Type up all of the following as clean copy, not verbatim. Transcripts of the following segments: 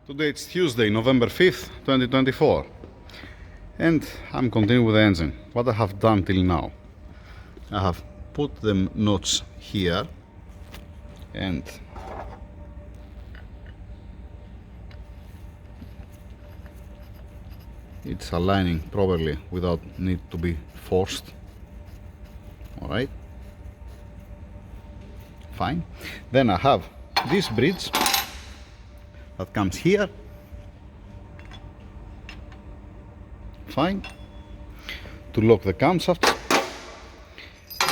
Today it's Tuesday, November 5th, 2024, and I'm continuing with the engine. What I have done till now, I have put the nuts here and it's aligning properly without need to be forced. Alright, fine. Then I have this bridge that comes here, fine, to lock the camshaft,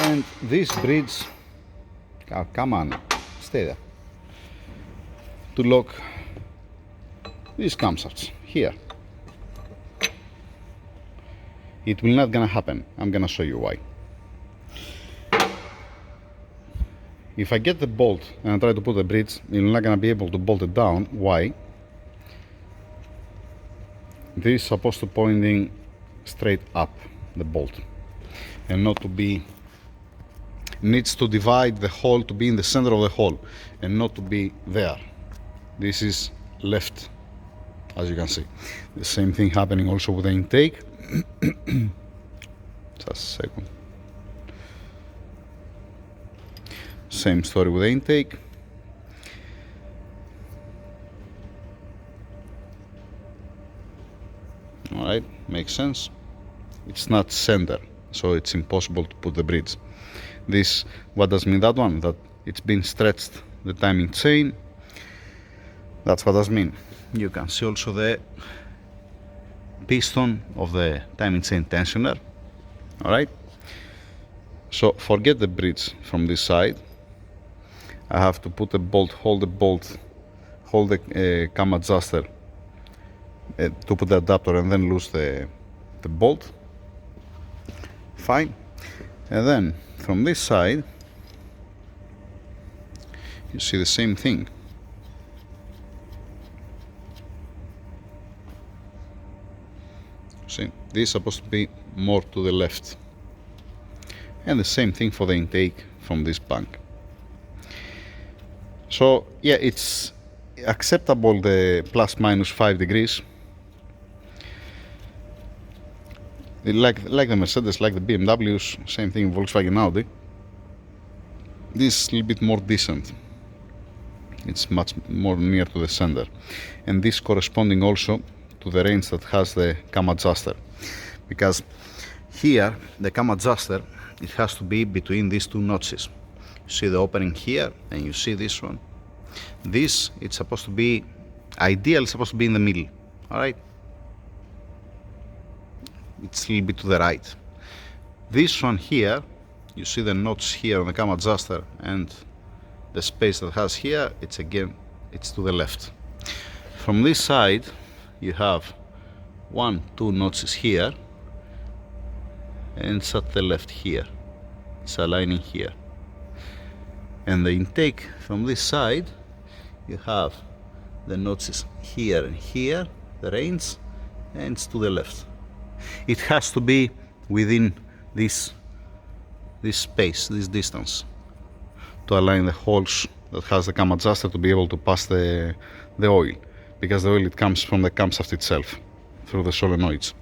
and this bridge, oh, come on, stay there, to lock these camshafts here. It will not gonna happen. I'm gonna show you why. If I get the bolt and I try to put the bridge, you're not gonna be able to bolt it down. Why? This is supposed to pointing straight up, the bolt, and not to be, needs to divide the hole to be in the center of the hole and not to be there. This is left, as you can see. The same thing happening also with the intake. Just a second. Same story with the intake. Alright, makes sense. It's not center, so it's impossible to put the bridge. This, what does mean that one? That it's been stretched, the timing chain. That's what does mean. You can see also the piston of the timing chain tensioner. Alright, so forget the bridge from this side. I have to put a bolt, hold the cam adjuster to put the adapter and then loose the bolt. Fine. And then from this side you see the same thing. See, this is supposed to be more to the left, and the same thing for the intake from this bank. So yeah, it's acceptable, the plus minus 5 degrees, like the Mercedes, like the BMWs, same thing Volkswagen, Audi. This is a little bit more decent. It's much more near to the center, and this corresponding also to the range that has the cam adjuster, because here the cam adjuster, it has to be between these two notches. You see the opening here and you see this one. This, it's supposed to be, ideally supposed to be in the middle. Alright, it's a little bit to the right. This one here, you see the notch here on the cam adjuster, and the space that has here, it's again, it's to the left. From this side you have 1-2 notches here, and it's at the left here, it's aligning here. And the intake from this side, you have the notches here and here, the range, and it's to the left. It has to be within this space, this distance, to align the holes that has the cam adjuster to be able to pass the oil, because the oil, it comes from the camshaft itself through the solenoids.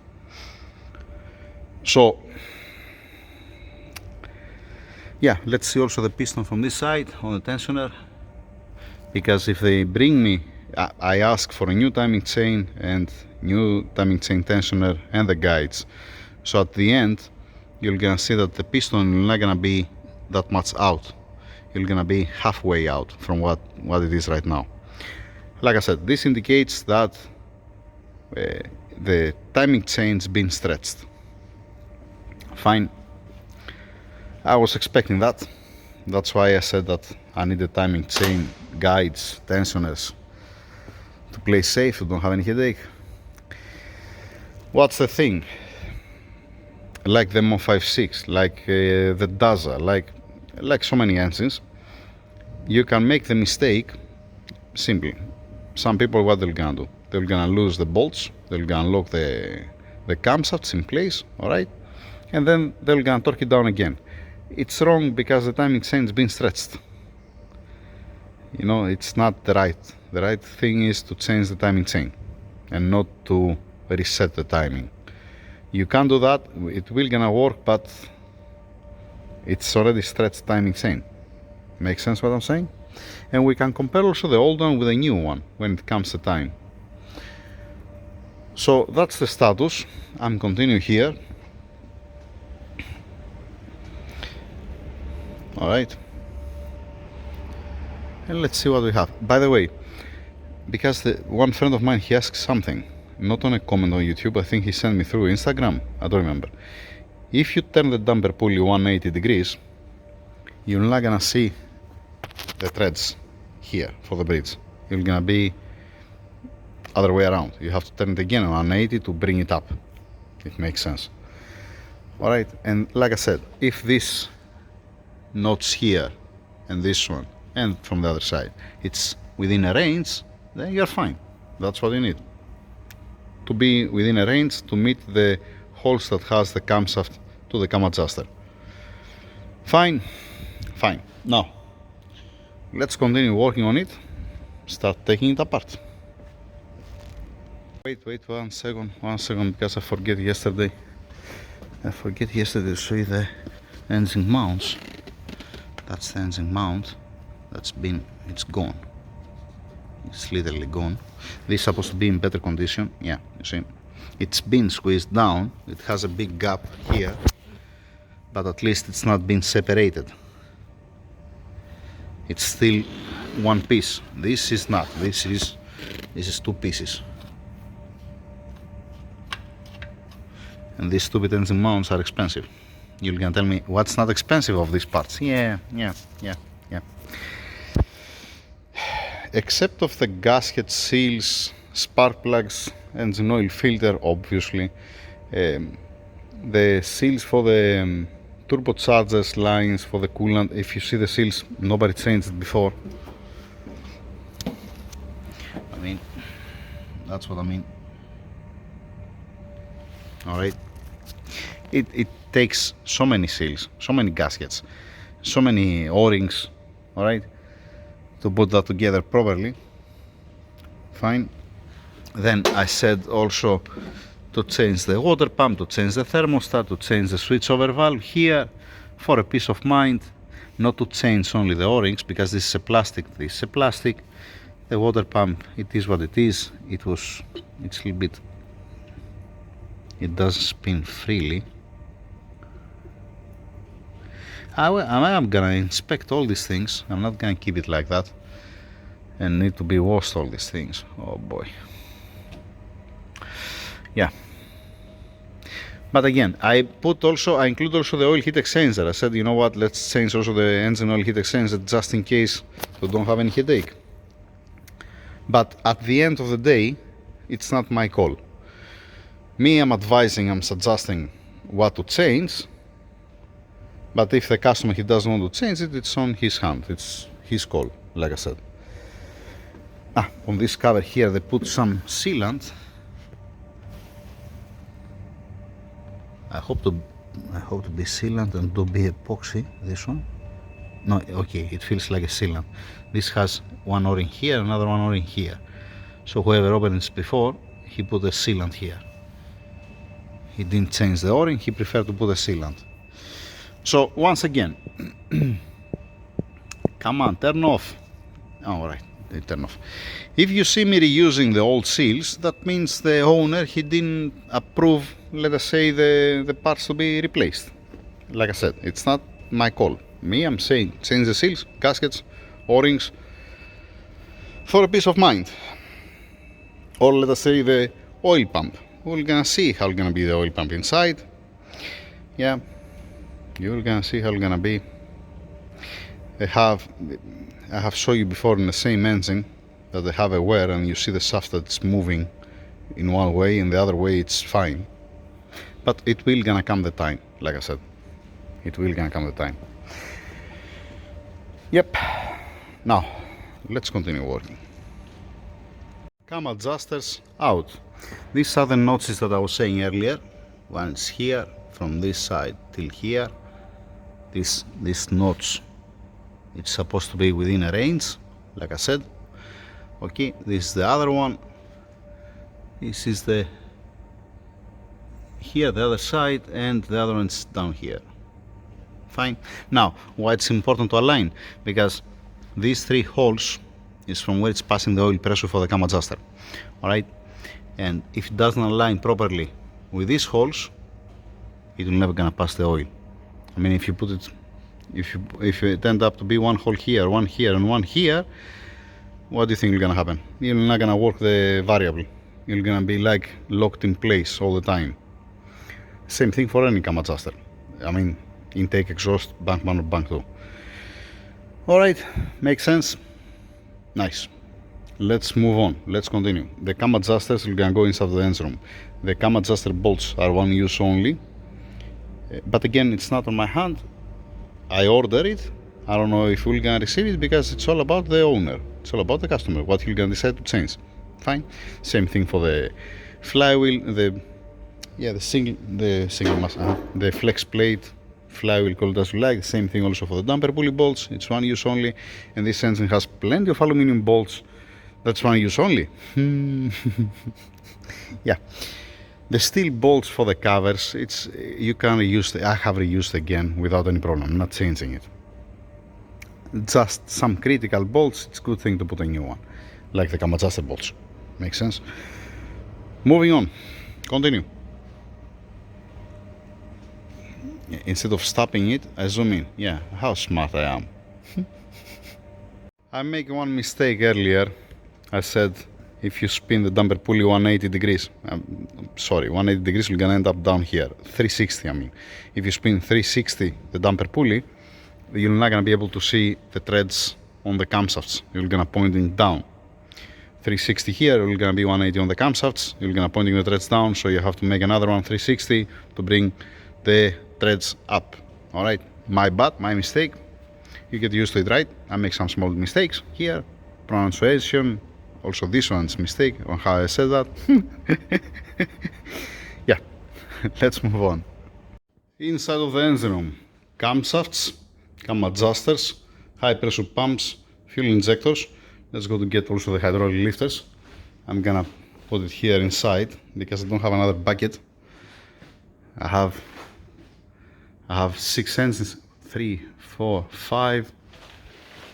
So yeah, let's see also the piston from this side on the tensioner, because if they bring me, I ask for a new timing chain and new timing chain tensioner and the guides, so at the end you're gonna see that the piston is not gonna be that much out. You're gonna be halfway out from what it is right now. Like I said, this indicates that the timing chain's been stretched. Fine. I was expecting that. That's why I said that I need the timing chain, guides, tensioners to play safe, to don't have any headache. What's the thing? Like the Mo56, like the Daza, like so many engines, you can make the mistake simply. Some people, what they're gonna do? They're gonna lose the bolts, they're gonna lock the camshafts in place, alright? And then they're gonna torque it down again. It's wrong, because the timing chain's been stretched. You know, it's not the The right thing is to change the timing chain and not to reset the timing. You can do that, it will gonna work, but it's already stretched timing chain. Make sense what I'm saying? And we can compare also the old one with the new one when it comes to time. So that's the status. I'm continuing here. Alright. And let's see what we have. By the way, because one friend of mine, he asked something, not on a comment on YouTube, I think he sent me through Instagram, I don't remember. If you turn the damper pulley 180 degrees, you're not gonna see the threads here for the bridge. You're gonna be other way around. You have to turn it again on 180 to bring it up. It makes sense. Alright, and like I said, if this notch here and this one and from the other side, it's within a range, then you're fine. That's what you need. To be within a range to meet the holes that has the camshaft to the cam adjuster. Fine, fine. Now, let's continue working on it. Start taking it apart. Wait, 1 second, because I forget yesterday. To show you the engine mounts. That's the engine mount. It's gone. It's literally gone. This is supposed to be in better condition. Yeah, you see, it's been squeezed down. It has a big gap here, but at least it's not been separated. It's still one piece. This is not. This is two pieces. And these stupid engine mounts are expensive. You're gonna tell me what's not expensive of these parts? Yeah. Except of the gasket seals, spark plugs, engine oil filter, obviously. The seals for the turbochargers lines for the coolant. If you see the seals, nobody changed it before. I mean, that's what I mean. Alright. It takes so many seals, so many gaskets, so many O-rings, alright, to put that together properly. Fine. Then I said also to change the water pump, to change the thermostat, to change the switchover valve here for a peace of mind, not to change only the O-rings, because this is a plastic, The water pump, it is what it is. It's a little bit, it doesn't spin freely. I'm gonna inspect all these things. I'm not gonna keep it like that and need to be washed, all these things. Oh boy. Yeah. But again, I include also the oil heat exchanger. I said, you know what, let's change also the engine oil heat exchanger just in case we don't have any headache. But at the end of the day, it's not my call. I'm suggesting what to change. But if the customer, he doesn't want to change it, it's on his hand. It's his call, like I said. On this cover here, they put some sealant. I hope to be sealant and to be epoxy, this one. No, okay, it feels like a sealant. This has one O-ring here, another one O-ring here. So whoever opened this before, he put a sealant here. He didn't change the O-ring, he preferred to put a sealant. So once again, come on, turn off. Alright, they turn off. If you see me reusing the old seals, that means the owner, he didn't approve, let us say, the parts to be replaced. Like I said, it's not my call. I'm saying change the seals, gaskets, O-rings for a peace of mind. Or let us say the oil pump. We're gonna see how it's gonna be the oil pump inside. Yeah. You're gonna see how it's gonna be. I have shown you before in the same engine that they have a wear, and you see the shaft that's moving in one way, and the other way it's fine. But it will gonna come the time, like I said. It will gonna come the time. Yep. Now, let's continue working. Cam adjusters out. These are the notches that I was saying earlier. One's here, from this side till here. This notch, it's supposed to be within a range, like I said. Okay, this is the other one. This is the here, the other side, and the other one's down here. Fine. Now, why it's important to align? Because these three holes is from where it's passing the oil pressure for the cam adjuster. Alright? And if it doesn't align properly with these holes, it will never gonna pass the oil. I mean, if you put it, if it end up to be one hole here, and one here, what do you think is gonna happen? You're not gonna work the variable. You're gonna be like locked in place all the time. Same thing for any cam adjuster. I mean, intake, exhaust, bank 1 or bank 2. Alright, makes sense? Nice. Let's move on. Let's continue. The cam adjusters are gonna go inside the engine room. The cam adjuster bolts are one use only. But again, it's not on my hand. I order it. I don't know if we're gonna receive it because it's all about the owner. It's all about the customer. What he's gonna decide to change. Fine. Same thing for the flywheel. The single mass, the flex plate, flywheel, call it as you like. Same thing also for the damper pulley bolts. It's one use only, and this engine has plenty of aluminum bolts. That's one use only. Yeah, the steel bolts for the covers. It's you can reuse. I have reused again without any problem. I'm not changing it. Just some critical bolts. It's a good thing to put a new one, like the cam adjuster bolts. Makes sense. Moving on. Continue. Instead of stopping it, I zoom in. Yeah, how smart I am. I made one mistake earlier. I said if you spin the damper pulley 180 degrees, 180 degrees, we're gonna end up down here. 360, I mean. If you spin 360 the damper pulley, you're not gonna be able to see the threads on the camshafts. You're gonna pointing down. 360 here, you're gonna be 180 on the camshafts. You're gonna pointing the threads down, so you have to make another one 360 to bring the threads up. All right, my bad, my mistake. You get used to it, right? I make some small mistakes here, pronunciation, also this one's mistake on how I said that. Yeah, let's move on. Inside of the engine room, camshafts, cam adjusters, high pressure pumps, fuel injectors. Let's go to get also the hydraulic lifters. I'm gonna put it here inside because I don't have another bucket. I have 6 engines, 3, 4, 5,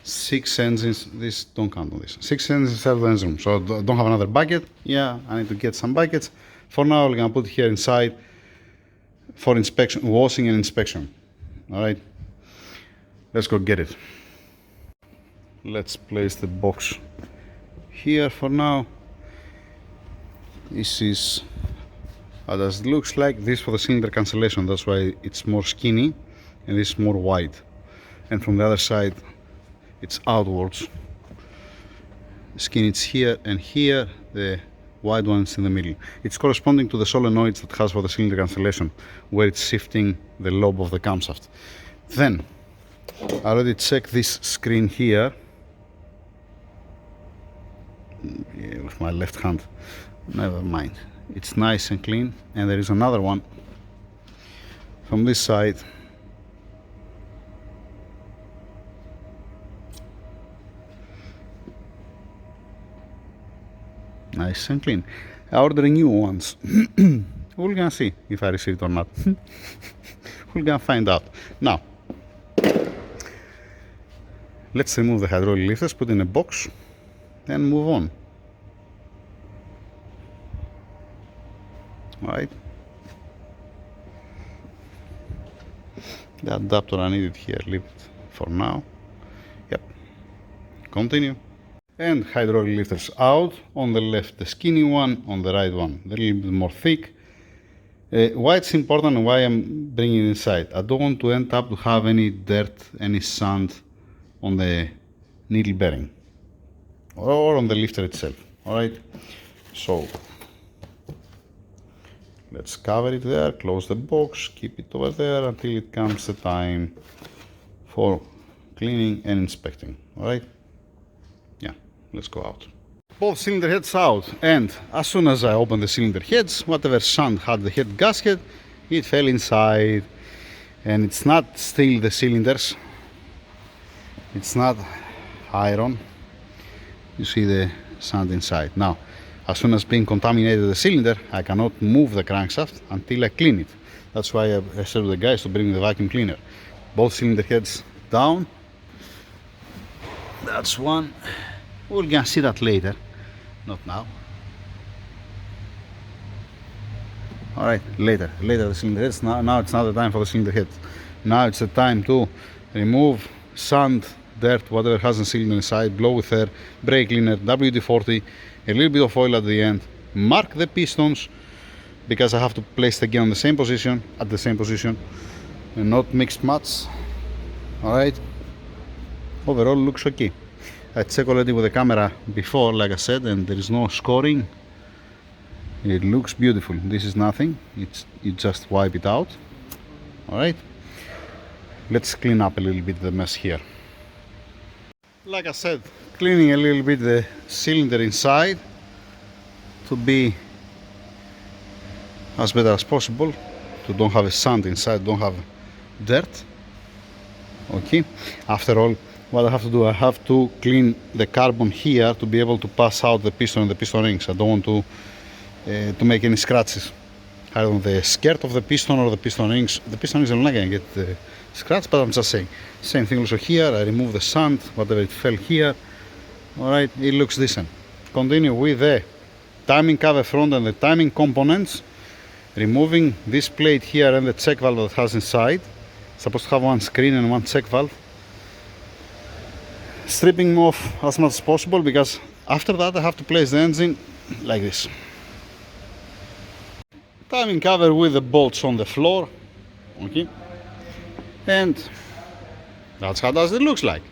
6 engines. This don't count on this. 6 engines inside the engine room, so I don't have another bucket. Yeah, I need to get some buckets. For now, we're gonna put it here inside for inspection, washing and inspection. All right, let's go get it. Let's place the box here for now. This is how does it looks like. This for the cylinder cancellation, that's why it's more skinny, and this is more wide. And from the other side, it's outwards. The skin is here and here, the wide one's in the middle. It's corresponding to the solenoids that has for the cylinder cancellation, where it's shifting the lobe of the camshaft. Then, I already checked this screen here. Yeah, with my left hand. Never mind. It's nice and clean, and there is another one from this side. Nice and clean. I ordered new ones. We're gonna see if I receive it or not. We're gonna find out. Now, let's remove the hydraulic lifters, put in a box, and move on. Alright. The adapter, I need it here, leave it for now. Yep. Continue. And hydraulic lifters out. On the left the skinny one, on the right one the little bit more thick. Why it's important and why I'm bringing it inside. I don't want to end up to have any dirt, any sand on the needle bearing or on the lifter itself. Alright, so let's cover it there, close the box, keep it over there until it comes the time for cleaning and inspecting. Alright, yeah, let's go out. Both cylinder heads out, and as soon as I open the cylinder heads, whatever sand had the head gasket, it fell inside. And it's not steel, the cylinders, it's not iron. You see the sand inside. Now, as soon as being contaminated the cylinder, I cannot move the crankshaft until I clean it. That's why I said to the guys to bring the vacuum cleaner. Both cylinder heads down. That's one. We're gonna see that later, not now. All right, later the cylinder heads. Now it's not the time for the cylinder head. Now it's the time to remove sand, dirt, whatever has a cylinder inside, blow with air, brake cleaner, WD-40, a little bit of oil at the end, mark the pistons, because I have to place it again on the same position, at the same position, and not mixed match. All right, overall looks okay. I checked already with the camera before, like I said, and there is no scoring. It looks beautiful. This is nothing, you just wipe it out. All right, let's clean up a little bit the mess here. Like I said, cleaning a little bit the cylinder inside to be as better as possible, to don't have a sand inside, don't have dirt. Okay, after all, what I have to do, I have to clean the carbon here to be able to pass out the piston and the piston rings. I don't want to make any scratches either on the skirt of the piston or the piston rings. The piston rings are not going to get scratched, but I'm just saying. Same thing also here. I remove the sand, whatever it fell here. All right, it looks decent. Continue with the timing cover front and the timing components. Removing this plate here and the check valve that has inside. It's supposed to have one screen and one check valve. Stripping off as much as possible, because after that I have to place the engine like this. Timing cover with the bolts on the floor. Okay, and that's how it looks like.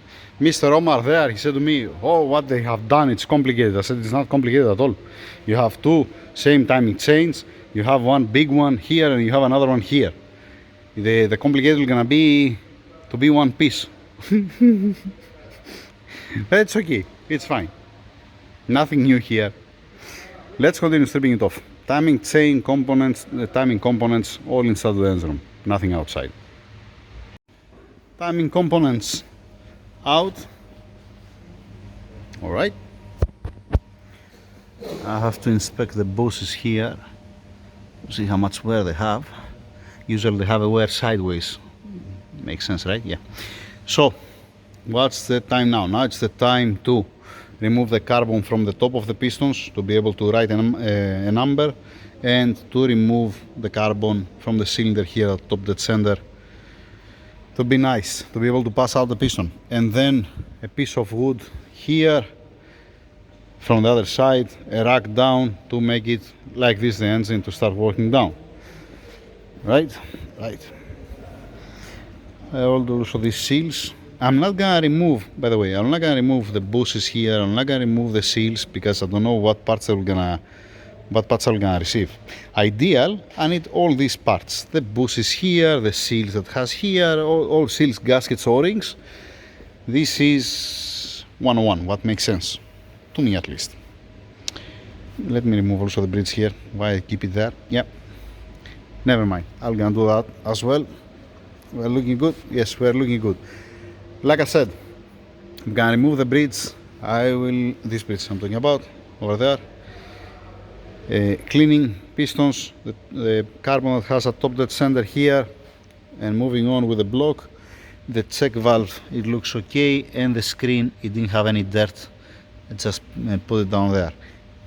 Mr. Omar there, he said to me, oh, what they have done, it's complicated. I said, it's not complicated at all. You have two same timing chains, you have one big one here and you have another one here. The complicated is gonna be to be one piece. But it's okay, it's fine. Nothing new here. Let's continue stripping it off. Timing chain components, the timing components all inside the engine room, nothing outside. Timing components out. All right. I have to inspect the bushings here, see how much wear they have. Usually they have a wear sideways. Makes sense, right? Yeah. So, what's the time now? Now it's the time to remove the carbon from the top of the pistons to be able to write a number, and to remove the carbon from the cylinder here at top dead center, to be nice, to be able to pass out the piston. And then a piece of wood here from the other side, a rack down to make it like this, the engine to start working down. Right? Right. I will do also these seals. I'm not gonna remove, by the way, I'm not gonna remove the bushings here, I'm not gonna remove the seals, because I don't know what parts I'm gonna receive. Ideal, I need all these parts. The bushings here, the seals that has here, all seals, gaskets, O-rings. This is 101, what makes sense. To me at least. Let me remove also the bridge here. Why I keep it there? Yeah. Never mind. I'm gonna do that as well. We're looking good. Yes, we're looking good. Like I said, I'm gonna remove the bridge. This bridge I'm talking about, over there. Cleaning pistons, the carbon that has a top dead center here, and moving on with the block. The check valve, it looks okay, and the screen, it didn't have any dirt. I just put it down there.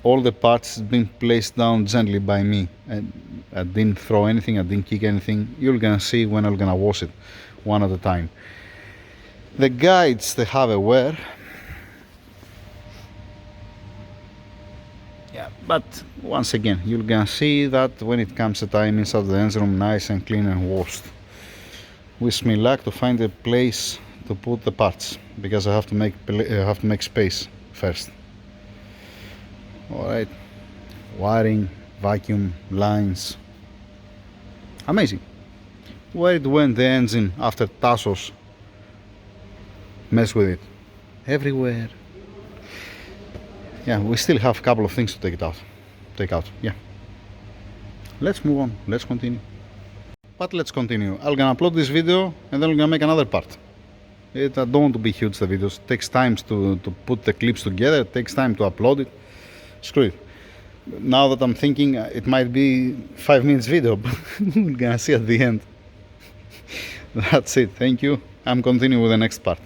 All the parts been placed down gently by me. I didn't throw anything, I didn't kick anything. You're gonna see when I'm gonna wash it, one at a time. The guides, they have a wear. Yeah, but once again, you're gonna see that when it comes to time inside the engine room, nice and clean and washed. Wish me luck to find a place to put the parts, because I have to make space first. All right, wiring, vacuum, lines. Amazing. Where it went the engine after Tassos mess with it? Everywhere. Yeah, we still have a couple of things to take out. Yeah. Let's move on. Let's continue. But let's continue. I'm gonna upload this video and then I'm gonna make another part. I don't want to be huge, the videos. It takes time to put the clips together, it takes time to upload it. Screw it. Now that I'm thinking, it might be 5 minutes video, but we're gonna see at the end. That's it, thank you. I'm continuing with the next part.